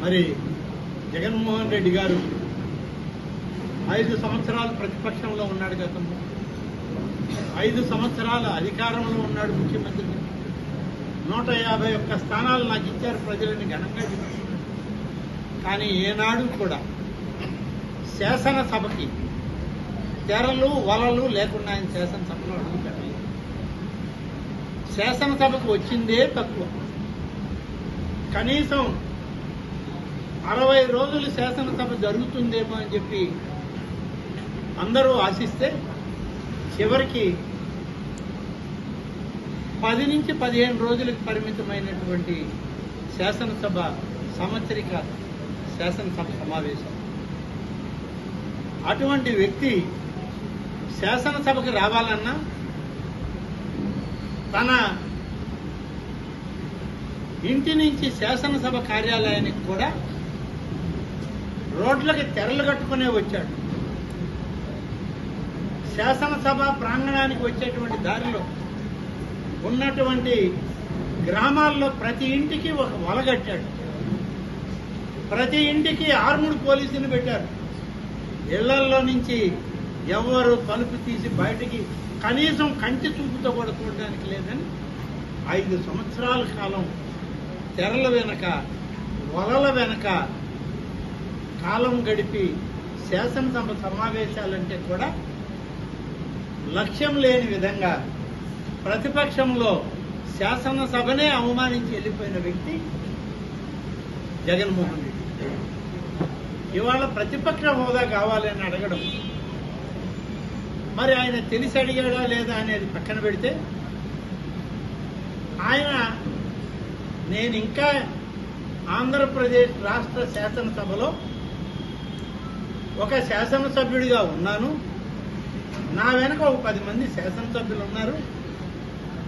మరి జగన్మోహన్ రెడ్డి గారు 5 సంవత్సరాలు ప్రతిపక్షంలో ఉన్నాడు. గతంలో 5 సంవత్సరాల అధికారంలో ఉన్నాడు ముఖ్యమంత్రిగా. 151 స్థానాలు నాకు ఇచ్చారు ప్రజలని ఘనంగా చెప్పారు. కానీ ఏనాడు కూడా శాసనసభకి తెరలు వలలు లేకుండా ఆయన శాసనసభలో అడుగు పెట్టలేదు. శాసనసభకు వచ్చిందే తక్కువ. కనీసం 60 రోజులు శాసనసభ జరుగుతుందేమో అని చెప్పి అందరూ ఆశిస్తే చివరికి 10 నుంచి 15 రోజులకు పరిమితమైనటువంటి శాసనసభ సంవత్సరిక శాసనసభ సమావేశం. అటువంటి వ్యక్తి శాసనసభకు రావాలన్నా తన ఇంటి నుంచి శాసనసభ కార్యాలయానికి కూడా రోడ్లకి తెరలు కట్టుకునే వచ్చాడు. శాసనసభ ప్రాంగణానికి వచ్చేటువంటి దారిలో ఉన్నటువంటి గ్రామాల్లో ప్రతి ఇంటికి ఒక వల కట్టాడు. ప్రతి ఇంటికి ఆర్ముడు పోలీసులు పెట్టారు. ఇళ్లల్లో నుంచి ఎవరు తలుపు తీసి బయటికి కనీసం కంటి చూపుతో కూడా చూడడానికి లేదని 5 సంవత్సరాల కాలం తెరల వెనక వలల వెనక కాలం గడిపి శాసనసభ సమావేశాలంటే కూడా లక్ష్యం లేని విధంగా ప్రతిపక్షంలో శాసనసభనే అవమానించి వెళ్ళిపోయిన వ్యక్తి జగన్మోహన్ రెడ్డి. ఇవాళ ప్రతిపక్ష హోదా కావాలని అడగడం మరి ఆయన తెలిసి అడిగాడా లేదా అనేది పక్కన పెడితే ఆయన నేను ఇంకా ఆంధ్రప్రదేశ్ రాష్ట్ర శాసనసభలో ఒక శాసనసభ్యుడిగా ఉన్నాను, నా వెనక ఒక 10 మంది శాసనసభ్యులు ఉన్నారు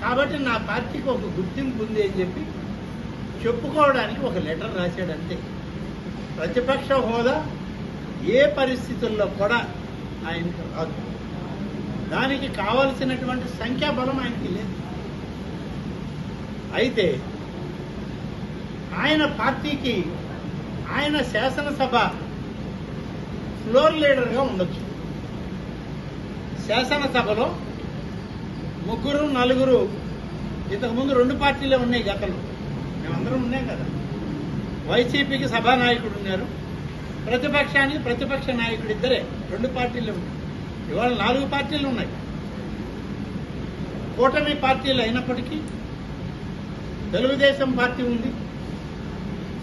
కాబట్టి నా పార్టీకి ఒక గుర్తింపు ఉంది అని చెప్పి చెప్పుకోవడానికి ఒక లెటర్ రాశాడంతే. ప్రతిపక్ష హోదా ఏ పరిస్థితుల్లో కూడా ఆయనకు రాదు. దానికి కావలసినటువంటి సంఖ్యాబలం ఆయనకి లేదు. అయితే ఆయన పార్టీకి ఆయన శాసనసభ ఫ్లోర్ లీడర్గా ఉండొచ్చు. శాసనసభలో 3, 4 ఇంతకుముందు 2 పార్టీలే ఉన్నాయి గతంలో. మేమందరం ఉన్నాం కదా. వైసీపీకి సభానాయకుడు ఉన్నారు, ప్రతిపక్షానికి ప్రతిపక్ష నాయకుడు ఇద్దరే 2 పార్టీలే ఉన్నాయి. ఇవాళ 4 పార్టీలు ఉన్నాయి. కూటమి పార్టీలు అయినప్పటికీ తెలుగుదేశం పార్టీ ఉంది,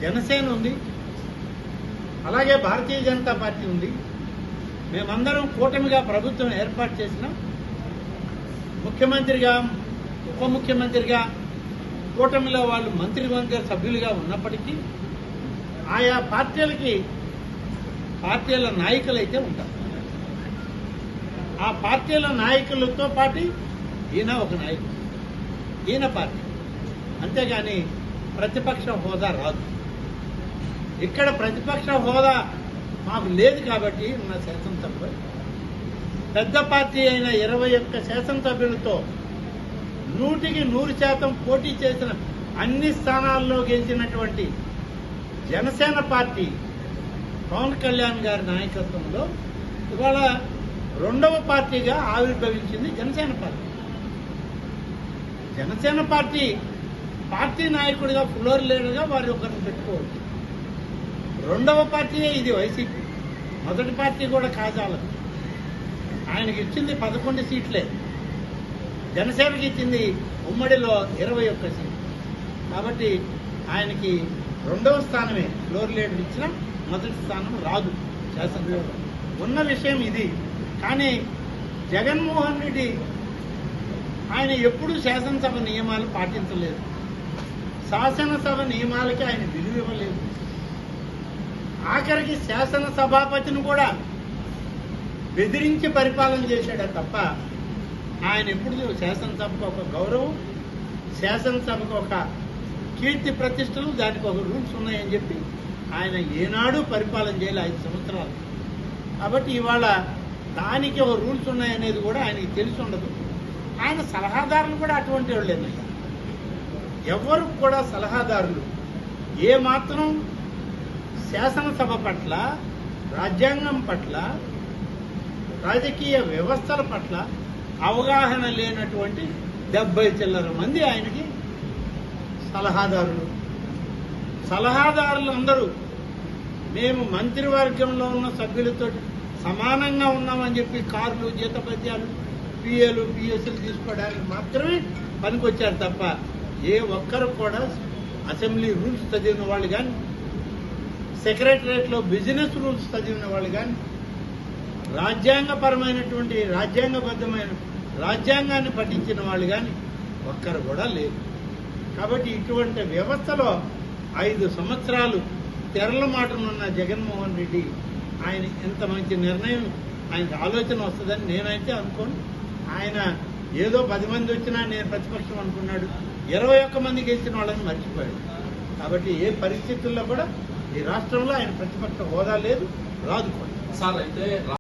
జనసేన ఉంది, అలాగే భారతీయ జనతా పార్టీ ఉంది. మేమందరం కూటమిగా ప్రభుత్వం ఏర్పాటు చేసిన ముఖ్యమంత్రిగా ఉప ముఖ్యమంత్రిగా కూటమిలో వాళ్ళు మంత్రివర్గ సభ్యులుగా ఉన్నప్పటికీ ఆయా పార్టీల నాయకులైతే ఉంటారు. ఆ పార్టీల నాయకులతో పాటు ఈయన ఒక నాయకుడు, ఈయన పార్టీ. అంతేగాని ప్రతిపక్ష హోదా రాదు. ఇక్కడ ప్రతిపక్ష హోదా మాకు లేదు కాబట్టి ఉన్న శాసనసభ పెద్ద పార్టీ అయిన 21 శాసనసభ్యులతో 100% పోటీ చేసిన అన్ని స్థానాల్లో గెలిచినటువంటి జనసేన పార్టీ పవన్ కళ్యాణ్ గారి నాయకత్వంలో ఇవాళ 2వ పార్టీగా ఆవిర్భవించింది జనసేన పార్టీ. జనసేన పార్టీ నాయకుడిగా ఫ్లోర్ లీడర్గా వారి ఒకరిని పెట్టుకోవచ్చు. 2వ పార్టీయే ఇది వైసీపీ. మొదటి పార్టీ కూడా కాజాలదు. ఆయనకి ఇచ్చింది 11 సీట్లే, జనసేనకి ఇచ్చింది ఉమ్మడిలో 21 సీట్లు. కాబట్టి ఆయనకి 2వ స్థానమే ఫ్లోర్ లీడర్ ఇచ్చిన, మొదటి స్థానం రాదు శాసనసభలో. ఉన్న విషయం ఇది. కానీ జగన్మోహన్ రెడ్డి ఆయన ఎప్పుడూ శాసనసభ నియమాలు పాటించలేదు. శాసనసభ నియమాలకి ఆయన విలువ ఇవ్వలేదు. ఆఖరికి శాసనసభాపతిని కూడా బెదిరించి పరిపాలన చేశాడే తప్ప ఆయన ఎప్పుడు శాసనసభకు ఒక గౌరవం, శాసనసభకు ఒక కీర్తి ప్రతిష్టలు, దానికి ఒక రూల్స్ ఉన్నాయని చెప్పి ఆయన ఏనాడు పరిపాలన చేయాలి 5 సంవత్సరాలు. కాబట్టి ఇవాళ దానికి ఒక రూల్స్ ఉన్నాయనేది కూడా ఆయనకి తెలిసి ఉండదు. ఆయన సలహాదారులు కూడా అటువంటి వాళ్ళేనయ్యా. ఎవరు కూడా సలహాదారులు ఏమాత్రం శాసనసభ పట్ల, రాజ్యాంగం పట్ల, రాజకీయ వ్యవస్థల పట్ల అవగాహన లేనటువంటి 70 చిల్లర మంది ఆయనకి సలహాదారులు అందరూ మేము మంత్రివర్గంలో ఉన్న సభ్యులతో సమానంగా ఉన్నామని చెప్పి కార్లు, జీతభత్యాలు, పిఏలు, పిఎస్లు తీసుకోవడానికి మాత్రమే పనికొచ్చారు తప్ప ఏ ఒక్కరు కూడా అసెంబ్లీ రూల్స్ చదివిన వాళ్ళు కానీ, సెక్రటరియట్లో బిజినెస్ రూల్స్ చదివిన వాళ్ళు కానీ, రాజ్యాంగపరమైనటువంటి రాజ్యాంగబద్ధమైన రాజ్యాంగాన్ని పఠించిన వాళ్ళు కానీ ఒక్కరు కూడా లేరు. కాబట్టి ఇటువంటి వ్యవస్థలో 5 సంవత్సరాలు తెరల మాటనున్న జగన్మోహన్ రెడ్డి ఆయన ఎంత మంచి నిర్ణయం, ఆయనకు ఆలోచన వస్తుందని నేనైతే అనుకోను. ఆయన ఏదో 10 మంది వచ్చినా నేను ప్రతిపక్షం అనుకున్నాడు, 21 మంది గెలిచిన వాళ్ళని మర్చిపోయాడు. కాబట్టి ఏ పరిస్థితుల్లో కూడా ఈ రాష్ట్రంలో ఆయన ప్రతిపక్ష హోదా లేదు, రాదు కూడా. సార్ అయితే